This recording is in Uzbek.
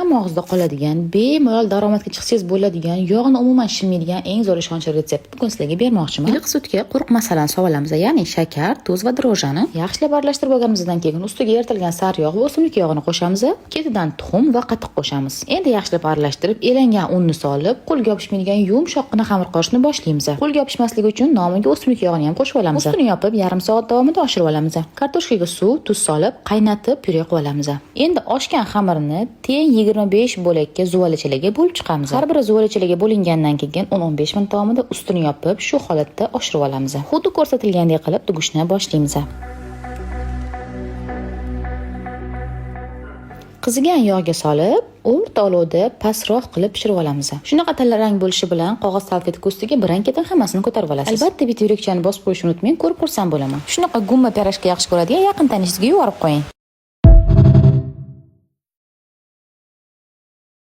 ham og'izda qoladigan, bemalol daromadga chiqsangiz bo'ladigan, yog'ni umuman shilmaydigan eng zo'r ishonchli retsept bugun sizlarga bermoqchiman. Iliq sutga quruq masalani solib olamiz, ya'ni shakar, tuz va drojani. Yaxshilab aralashtirib olganimizdan keyin ustiga eritilgan sariyog' va o'simlik yog'ini qo'shamiz. Ketidan tuxum va qatiq qo'shamiz. Endi yaxshilab aralashtirib, elangan unni solib, qo'lga yopishmaydigan yumshoqqina xamir qo'shishni boshlaymiz. Qo'lga yopishmasligi uchun nomiga o'simlik yog'ini ham qo'shib olamiz. Ustini yopib, yarim soat davomida oshirib olamiz. Kartoshkaga suv, tuz solib, qaynatib, pyure qilib olamiz. Endi oshgan xamirni teng 25 bo'lakka zuvalachalarga bo'lib chiqamiz. Har biri zuvalachalarga bo'lingandan keyin 10-15 minut davomida ustini yopib, shu holatda oshirib olamiz. Xuddi ko'rsatilgandek qilib tugishni boshlaymiz. Qizigan yog'ga solib, o'rta olovda pastroq qilib pishirib olamiz. Shunaqa tillarang bo'lishi bilan qog'oz salfetka ustiga birin-ketin hammasini ko'tarib olasiz. Albatta, bitta yurakchani bosib qo'yishni unutmang, ko'rib xursand bo'laman. Shunaqa gumma pirojka yaxshi ko'radigan yaqin tanishingizga yuborib qo'ying.